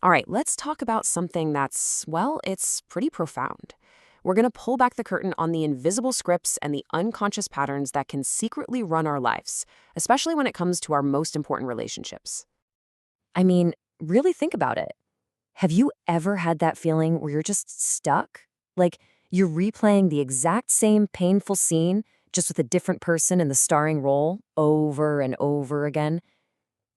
All right, let's talk about something that's, well, it's pretty profound. We're going to pull back the curtain on the invisible scripts and the unconscious patterns that can secretly run our lives, especially when it comes to our most important relationships. I mean, really think about it. Have you ever had that feeling where you're just stuck? Like you're replaying the exact same painful scene, just with a different person in the starring role over and over again?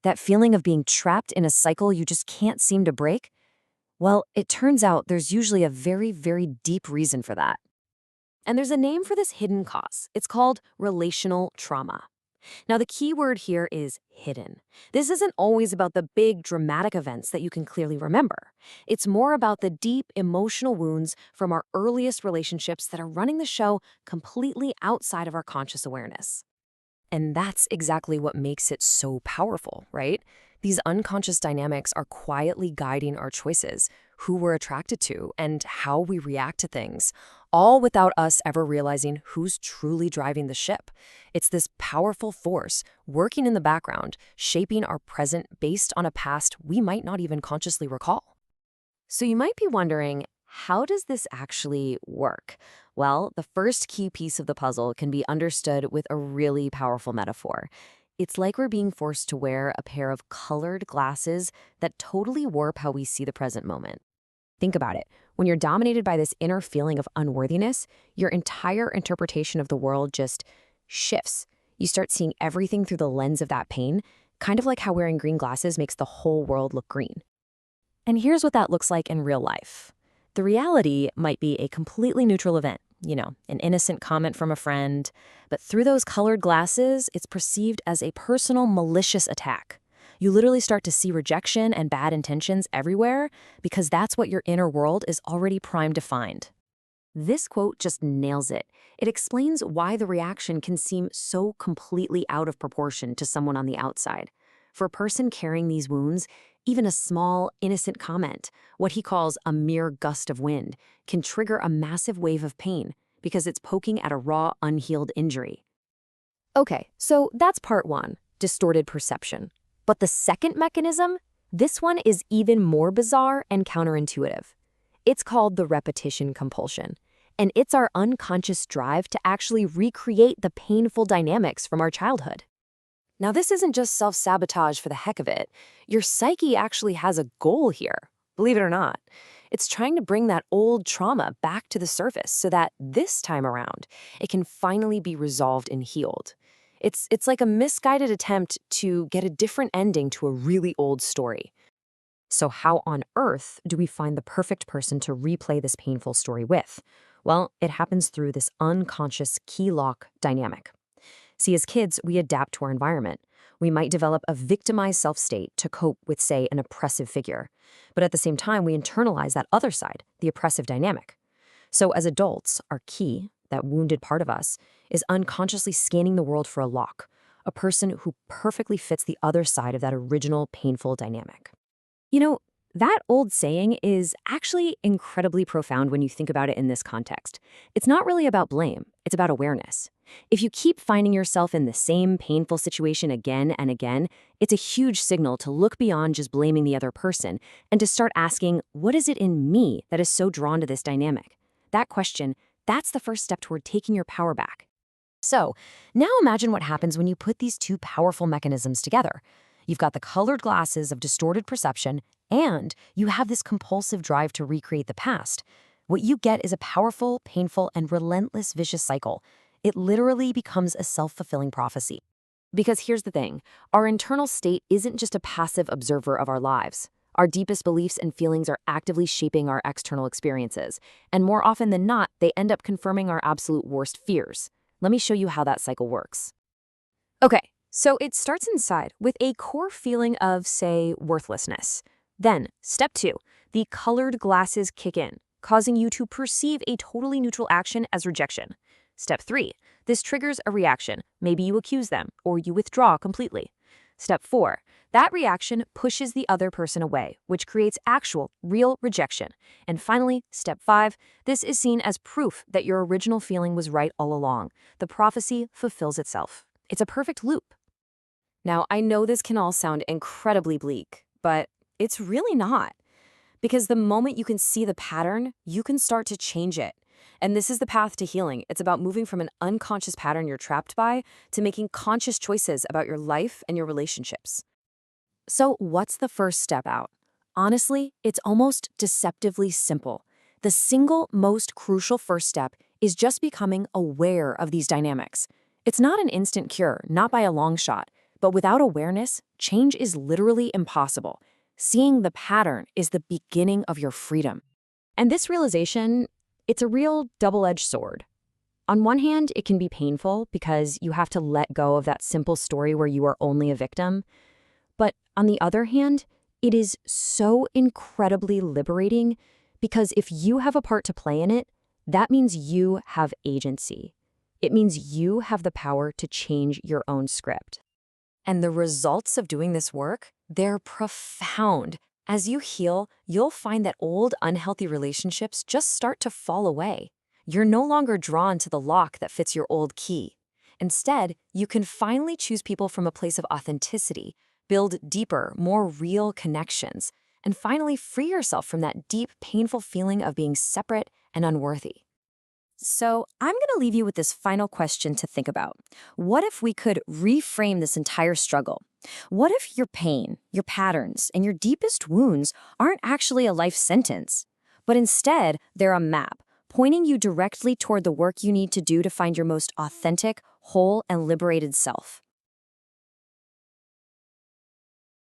That feeling of being trapped in a cycle you just can't seem to break? Well, it turns out there's usually a very, very deep reason for that. And there's a name for this hidden cause. It's called relational trauma. Now, the key word here is hidden. This isn't always about the big dramatic events that you can clearly remember. It's more about the deep emotional wounds from our earliest relationships that are running the show completely outside of our conscious awareness. And that's exactly what makes it so powerful, right? These unconscious dynamics are quietly guiding our choices, who we're attracted to, and how we react to things, all without us ever realizing who's truly driving the ship. It's this powerful force working in the background, shaping our present based on a past we might not even consciously recall. So you might be wondering, how does this actually work? Well, the first key piece of the puzzle can be understood with a really powerful metaphor. It's like we're being forced to wear a pair of colored glasses that totally warp how we see the present moment. Think about it. When you're dominated by this inner feeling of unworthiness, your entire interpretation of the world just shifts. You start seeing everything through the lens of that pain, kind of like how wearing green glasses makes the whole world look green. And here's what that looks like in real life. The reality might be a completely neutral event, an innocent comment from a friend, but through those colored glasses, it's perceived as a personal, malicious attack. You literally start to see rejection and bad intentions everywhere because that's what your inner world is already primed to find. This quote just nails it. It explains why the reaction can seem so completely out of proportion to someone on the outside. For a person carrying these wounds, even a small, innocent comment, what he calls a mere gust of wind, can trigger a massive wave of pain because it's poking at a raw, unhealed injury. Okay, so that's part one, distorted perception. But the second mechanism, this one is even more bizarre and counterintuitive. It's called the repetition compulsion, and it's our unconscious drive to actually recreate the painful dynamics from our childhood. Now, this isn't just self-sabotage for the heck of it. Your psyche actually has a goal here, believe it or not. It's trying to bring that old trauma back to the surface so that this time around, it can finally be resolved and healed. It's like a misguided attempt to get a different ending to a really old story. So how on earth do we find the perfect person to replay this painful story with? Well, it happens through this unconscious key lock dynamic. See, as kids, we adapt to our environment. We might develop a victimized self-state to cope with, say, an oppressive figure. But at the same time, we internalize that other side, the oppressive dynamic. So as adults, our key, that wounded part of us, is unconsciously scanning the world for a lock, a person who perfectly fits the other side of that original painful dynamic. That old saying is actually incredibly profound when you think about it in this context. It's not really about blame, it's about awareness. If you keep finding yourself in the same painful situation again and again, it's a huge signal to look beyond just blaming the other person and to start asking, what is it in me that is so drawn to this dynamic? That question, that's the first step toward taking your power back. So, now imagine what happens when you put these two powerful mechanisms together. You've got the colored glasses of distorted perception, and you have this compulsive drive to recreate the past. What you get is a powerful, painful, and relentless vicious cycle. It literally becomes a self-fulfilling prophecy. Because here's the thing, our internal state isn't just a passive observer of our lives. Our deepest beliefs and feelings are actively shaping our external experiences, and more often than not, they end up confirming our absolute worst fears. Let me show you how that cycle works. Okay, so it starts inside with a core feeling of, say, worthlessness. Then, step 2, the colored glasses kick in, causing you to perceive a totally neutral action as rejection. Step 3, this triggers a reaction. Maybe you accuse them, or you withdraw completely. Step 4, that reaction pushes the other person away, which creates actual, real rejection. And finally, step 5, this is seen as proof that your original feeling was right all along. The prophecy fulfills itself. It's a perfect loop. Now, I know this can all sound incredibly bleak, but it's really not. Because the moment you can see the pattern, you can start to change it. And this is the path to healing. It's about moving from an unconscious pattern you're trapped by to making conscious choices about your life and your relationships. So, what's the first step out? Honestly, it's almost deceptively simple. The single most crucial first step is just becoming aware of these dynamics. It's not an instant cure, not by a long shot, but without awareness, change is literally impossible. Seeing the pattern is the beginning of your freedom. And this realization, it's a real double-edged sword. On one hand, it can be painful because you have to let go of that simple story where you are only a victim. But on the other hand, it is so incredibly liberating because if you have a part to play in it, that means you have agency. It means you have the power to change your own script. And the results of doing this work, they're profound. As you heal, you'll find that old unhealthy relationships just start to fall away. You're no longer drawn to the lock that fits your old key. Instead, you can finally choose people from a place of authenticity, build deeper, more real connections, and finally free yourself from that deep, painful feeling of being separate and unworthy. So, I'm going to leave you with this final question to think about. What if we could reframe this entire struggle? What if your pain, your patterns, and your deepest wounds aren't actually a life sentence, but instead they're a map pointing you directly toward the work you need to do to find your most authentic, whole, and liberated self?